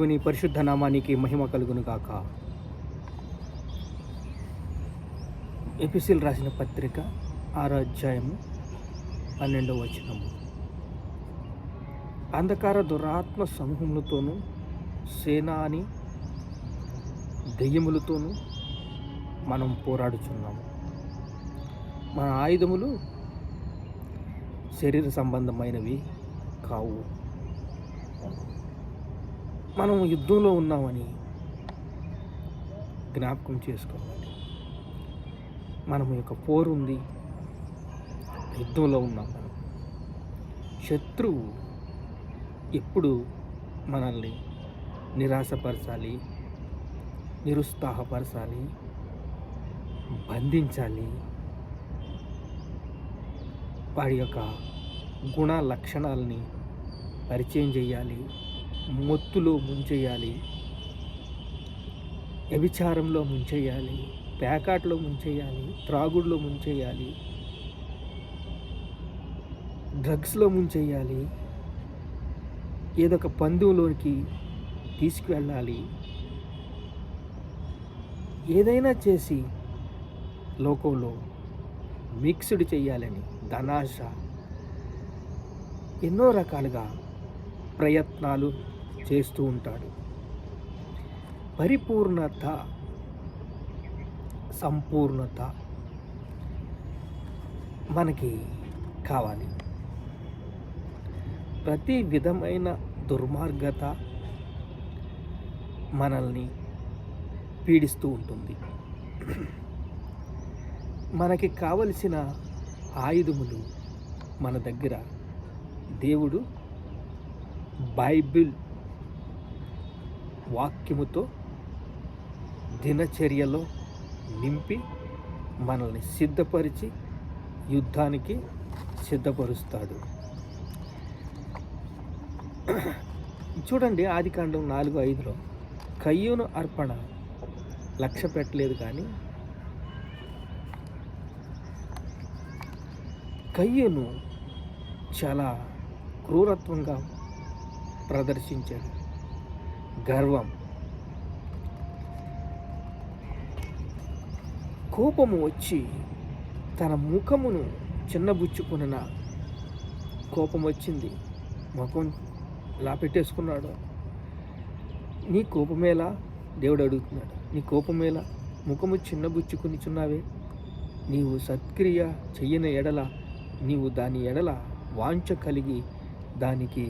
దేవుని పరిశుద్ధ నామానికి మహిమ కలుగును గాక. ఎపిసిల్ రాసిన పత్రిక 6వ అధ్యాయము 12వ వచనము. అంధకార దురాత్మ సమూహములతోనూ సేనాని దెయ్యములతోనూ మనం పోరాడుచున్నాము. మన ఆయుధములు శరీర సంబంధమైనవి కావు. మనం యుద్ధంలో ఉన్నామని జ్ఞాపకం చేసుకోవాలి. మనం యొక్క పోరు ఉంది, యుద్ధంలో ఉన్నాం. మనం శత్రువు ఎప్పుడు మనల్ని నిరాశపరచాలి, నిరుత్సాహపరచాలి, బంధించాలి, వాడి యొక్క గుణ లక్షణాలని పరిచయం చేయాలి, మొత్తులో ముంచేయాలి, వ్యభిచారంలో ముంచేయాలి, పేకాట్లో ముంచేయాలి, త్రాగుడులో ముంచేయాలి, డ్రగ్స్లో ముంచేయాలి, ఏదో ఒక పందెంలోనికి తీసుకువెళ్ళాలి. ఏదైనా చేసి లోకంలో మిక్స్డ్ చేయాలని ధనాశ ఎన్నో రకాలుగా ప్రయత్నాలు చేస్తూ ఉంటాడు. పరిపూర్ణత, సంపూర్ణత మనకి కావాలి. ప్రతి విధమైన దుర్మార్గత మనల్ని పీడిస్తూ ఉంటుంది. మనకి కావలసిన ఆయుధములు మన దగ్గర దేవుడు బైబిల్ వాక్యముతో దినచర్యలో నింపి మనల్ని సిద్ధపరిచి యుద్ధానికి సిద్ధపరుస్తాడు. చూడండి, ఆదికాండం 4:5 కయ్యూను అర్పణ లక్ష్య పెట్టలేదు, కానీ కయ్యూను చాలా క్రూరత్వంగా ప్రదర్శించాడు. గర్వం, కోపము వచ్చి తన ముఖమును చిన్నబుచ్చుకున్న కోపం వచ్చింది, ముఖం ఇలా పెట్టేసుకున్నాడు. నీ కోపమేలా? దేవుడు అడుగుతున్నాడు. నీ కోపమేలా? ముఖము చిన్నబుచ్చుకునిచున్నావే. నీవు సత్క్రియ చెయ్యని ఎడల నీవు దాని ఎడల వాంఛ కలిగి దానికి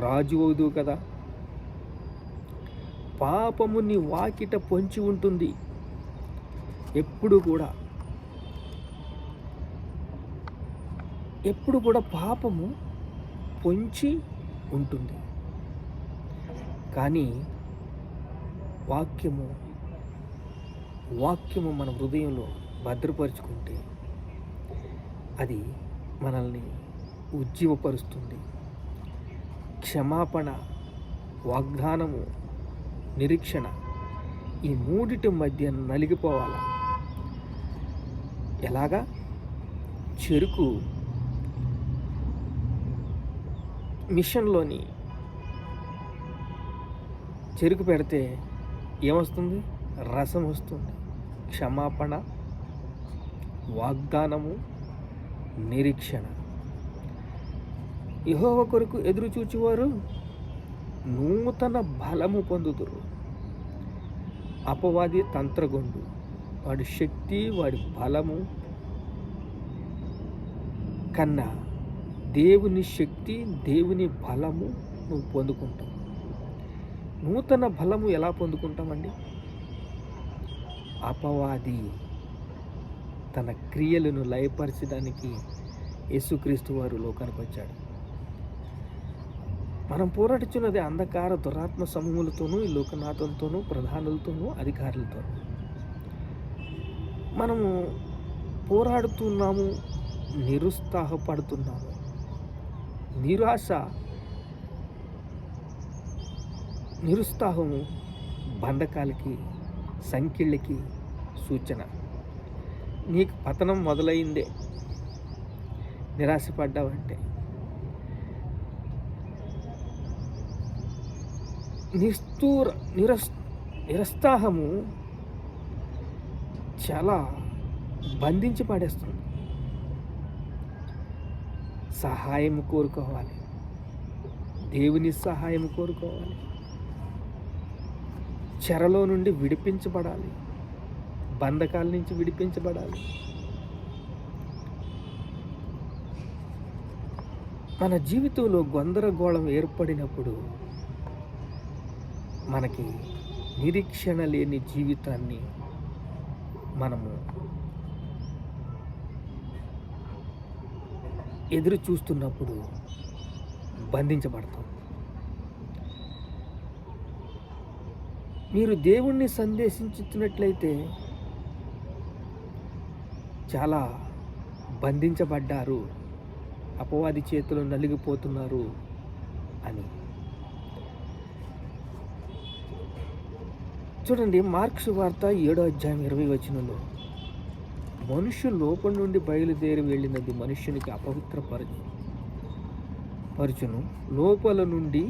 రాజు అవుదు కదా. పాపము నీ వాకిట పొంచి ఉంటుంది. ఎప్పుడు కూడా పాపము పొంచి ఉంటుంది. కానీ వాక్యము మన హృదయంలో భద్రపరుచుకుంటే అది మనల్ని ఉజ్జీవపరుస్తుంది. క్షమాపణ, వాగ్దానము, నిరీక్షణ, ఈ మూడిటి మధ్య నలిగిపోవాలి. ఎలాగా? చెరుకు మిషన్లోని చెరుకు పెడితే ఏమొస్తుంది? రసం వస్తుంది. క్షమాపణ, వాగ్దానము, నిరీక్షణ. యెహోవా కొరకు ఎదురు చూచువారు నూతన బలము పొందుదురు. అపవాది తంత్రగొండు, వాడి శక్తి, వాడి బలము కన్నా దేవుని శక్తి, దేవుని బలము నువ్వు పొందుకుంటావు. నూతన బలము ఎలా పొందుకుంటామండి? అపవాది తన క్రియలను లయపరచడానికి యేసుక్రీస్తు వారు లోకానికి వచ్చాడు. మనం పోరాడుచున్నది అంధకార దురాత్మ సమూహములతోనూ, ఈ లోకనాథంతోనూ, ప్రధానులతోనూ, అధికారులతోనూ. మనము పోరాడుతున్నాము, నిరుత్సాహపడుతున్నాము. నిరుత్సాహము బంధకాలకి, సంఖ్యలకి సూచన. నీకు పతనం మొదలైందే నిరాశపడ్డావంటే. నిష్ఠూర నిరస్ నిరుత్సాహము చాలా బంధించి పడేస్తుంది. సహాయం కోరుకోవాలి, దేవుని సహాయం కోరుకోవాలి, చెరలో నుండి విడిపించబడాలి, బంధకాల నుంచి విడిపించబడాలి. మన జీవితంలో గందరగోళం ఏర్పడినప్పుడు మనకి నిరీక్షణ లేని జీవితాన్ని మనము ఎదురు చూస్తున్నప్పుడు బంధించబడతాం. మీరు దేవుణ్ణి సందేశించుతున్నట్లయితే చాలా బంధించబడ్డారు, అపవాది చేతులు నలిగిపోతున్నారు అని. చూడండి, మార్క్స్ వార్త 7:20 మనుష్యులు లోపల నుండి బయలుదేరి వెళ్ళినది మనుష్యునికి పరుచును, లోపల నుండి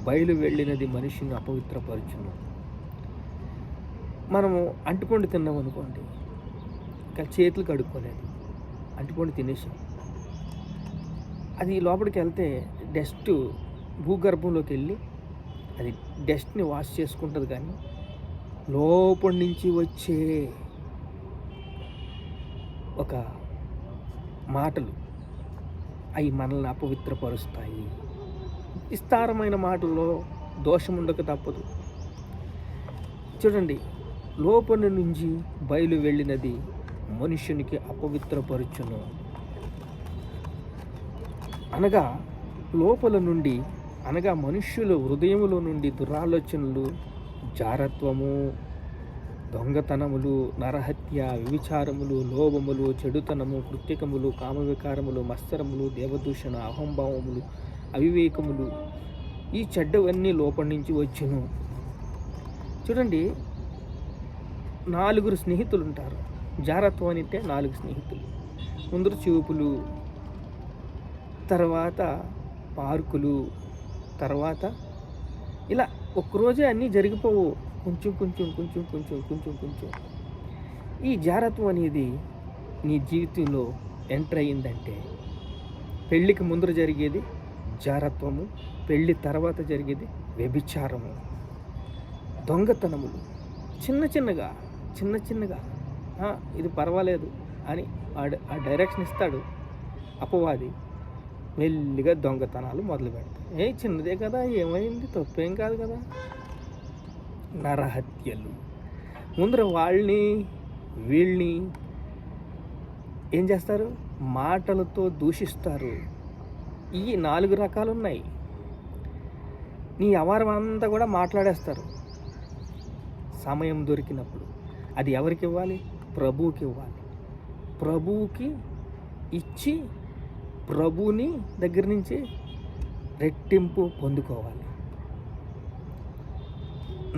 బయలు వెళ్ళినది మనిషిని అపవిత్రపరచును. మనము అంటుపండు తిన్నాం అనుకోండి, ఇంకా చేతులు కడుక్కోలేదు, అంటుపండు తినేసాం. అది లోపలికి వెళ్తే డస్ట్ భూగర్భంలోకి వెళ్ళి అది డస్ట్ని వాష్ చేసుకుంటుంది. కానీ లోపలి నుంచి వచ్చే ఒక మాటలు అవి మనల్ని అపవిత్రపరుస్తాయి. విస్తారమైన మాటల్లో దోషం ఉండక తప్పదు. చూడండి, లోపలి నుంచి బయలు వెళ్ళినది మనుష్యునికి అపవిత్రపరచును. అనగా లోపల నుండి, అనగా మనుష్యుల హృదయములో నుండి దురాలోచనలు, జారత్వము, దొంగతనములు, నరహత్య, వ్యభిచారములు, లోభములు, చెడుతనము, కృత్యకములు, కామవికారములు, మత్సరములు, దేవదూషణ, అహంభావములు, అవివేకములు, ఈ చెడ్డవన్నీ లోపలి నుంచి వచ్చును. చూడండి, 4 స్నేహితులు ఉంటారు. జారత్వం అంటే 4 స్నేహితులు. ముందర చూపులు, తర్వాత పార్కులు, తర్వాత ఇలా ఒక్కరోజే అన్నీ జరిగిపోవు, కొంచెం కొంచెం కొంచెం కొంచెం కొంచెం కొంచెం. ఈ జారత్వం అనేది నీ జీవితంలో ఎంటర్ అయ్యిందంటే, పెళ్ళికి ముందర జరిగేది జారత్వము, పెళ్ళి తర్వాత జరిగేది వ్యభిచారము, దొంగతనములు. చిన్న చిన్నగా ఇది పర్వాలేదు అని ఆ డైరెక్షన్ ఇస్తాడు అపవాది. మెల్లిగా దొంగతనాలు మొదలు పెడతాయి. చిన్నదే కదా, ఏమైంది, తప్పేం కాదు కదా. నరహత్యలు, ముందర వాళ్ళని వీళ్ళని ఏం చేస్తారు, మాటలతో దూషిస్తారు. ఈ 4 రకాలు ఉన్నాయి. నీ వ్యవహారం అంతా కూడా మాట్లాడేస్తారు. సమయం దొరికినప్పుడు అది ఎవరికి ఇవ్వాలి? ప్రభువుకి ఇవ్వాలి. ప్రభువుకి ఇచ్చి ప్రభువుని దగ్గర నుంచి రెట్టింపు పొందుకోవాలి.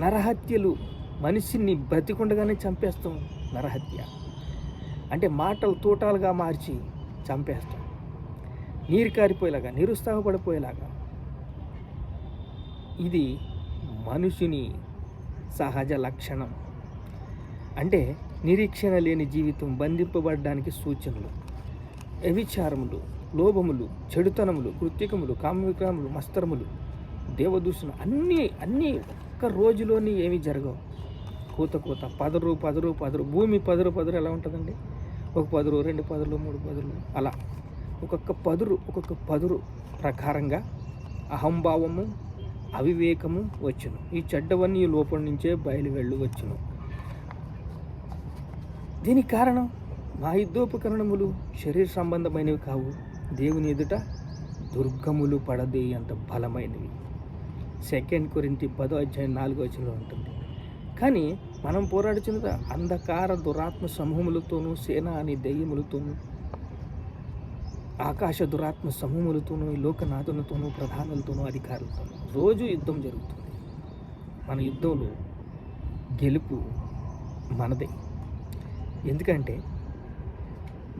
నరహత్యలు, మనిషిని బ్రతికుండగానే చంపేస్తాం. నరహత్య అంటే మాటలు తూటాలుగా మార్చి చంపేస్తాం, నీరు కారిపోయేలాగా, నిరుత్సాహపడిపోయేలాగా. ఇది మనుషుని సహజ లక్షణం. అంటే నిరీక్షణ లేని జీవితం బంధింపబడడానికి సూచనలు. వ్యభిచారములు, లోభములు, చెడుతనములు, కృత్యకములు, కామవిక్రములు, మత్సరములు, దేవదూషణ, అన్నీ ఒక్క రోజులోని ఏమీ జరగవు. కూత పదరు భూమి పదరు ఎలా ఉంటుందండి? ఒక 10, 2 10, 3 10 అలా ఒక్కొక్క పదురు ప్రకారంగా అహంభావము, అవివేకము వచ్చును. ఈ చెడ్డవన్నీ లోపల నుంచే బయలు వచ్చును. దీనికి కారణం మా యుద్ధోపకరణములు శరీర సంబంధమైనవి కావు, దేవుని ఎదుట దుర్గములు పడదే అంత బలమైనవి. 2 కొరింథీ 10:4 ఉంటుంది. కానీ మనం పోరాడుచున్నది అంధకార దురాత్మ సమూహములతోనూ, సేన అని దెయ్యములతోనూ, ఆకాశ దురాత్మ సమూహములతోనూ, ఈ లోకనాథులతోనూ, ప్రధానులతోనూ, అధికారులతోనూ రోజు యుద్ధం జరుగుతుంది. మన యుద్ధంలో గెలుపు మనదే. ఎందుకంటే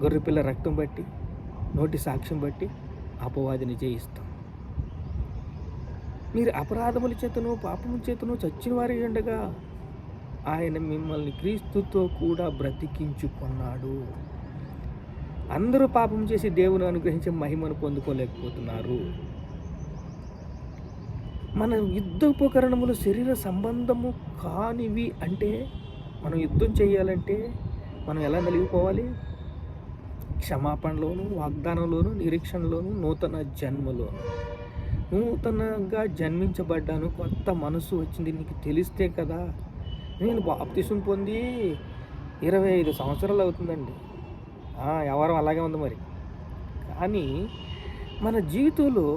గొర్రెపిల్ల రక్తం బట్టి, నోటి సాక్ష్యం బట్టి అపవాదిని జయిస్తాం. మీరు అపరాధముల చేతను పాపముల చేతను చచ్చిన వారి ఉండగా ఆయన మిమ్మల్ని క్రీస్తుతో కూడా బ్రతికించుకున్నాడు. అందరూ పాపం చేసి దేవుని అనుగ్రహించే మహిమను పొందుకోలేకపోతున్నారు. మన యుద్ధోపకరణములు శరీర సంబంధము కానివి అంటే, మనం యుద్ధం చేయాలంటే మనం ఎలా నలిగిపోవాలి? క్షమాపణలోను, వాగ్దానంలోను, నిరీక్షణలోను, నూతన జన్మలోను. నూతనంగా జన్మించబడ్డాను, కొత్త మనసు వచ్చింది నీకు తెలిస్తే కదా. నేను బాప్తిసం పొంది 25 సంవత్సరాలు అవుతుందండి. వ్యవహారం అలాగే ఉంది మరి. కానీ మన జీవితంలో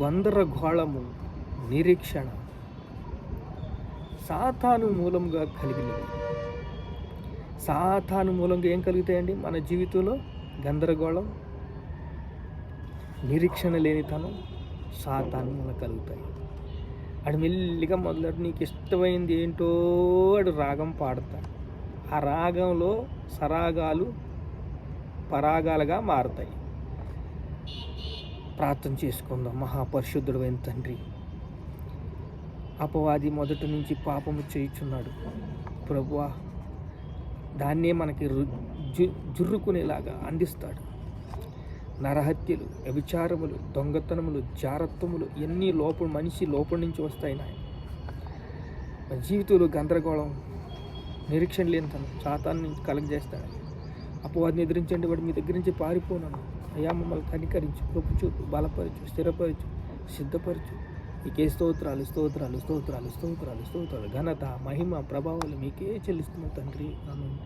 గందరగోళము, నిరీక్షణ సాతాను మూలంగా కలిగినవి. సాతాను మూలంగా ఏం కలుగుతాయండి మన జీవితంలో? గందరగోళం, నిరీక్షణ లేనితనం సాతాను మూలం కలుగుతాయి. ఆడు మెల్లిగా మొదలెట్టు నీకు ఇష్టమైంది ఏంటో ఆడు రాగం పాడతాడు. ఆ రాగంలో సరాగాలు పరాగాలుగా మారుతాయి. ప్రార్థన చేసుకుందాం. మహాపరిశుద్ధుడైన తండ్రి, అపవాది మొదటి నుంచి పాపము చేయుచున్నాడు ప్రభువా. దాన్నే మనకి జుర్రుకునేలాగా అందిస్తాడు. నరహత్యలు, వ్యభిచారములు, దొంగతనములు, జారత్వములు ఎన్ని మనిషి లోపల నుంచి వస్తాయి నాయన. మన జీవితంలో గందరగోళం, నిరీక్షణ లేనితనం సాతాన్ని కలగజేస్తాడు. అపవాదిని ఎదిరించండి, వాడు మీ దగ్గర నుంచి పారిపోనాను. అయ్యా మమ్మల్ని కనికరించు, కృప చూపు, బలపరచు, స్థిరపరచు, సిద్ధపరచు. మీకే స్తోత్రాలు స్తోత్రాలు స్తోత్రాలు స్తోత్రాలు స్తోత్రాలు. ఘనత, మహిమ, ప్రభావాలు మీకే చెల్లిస్తున్నాం తండ్రి. ఆమేన్.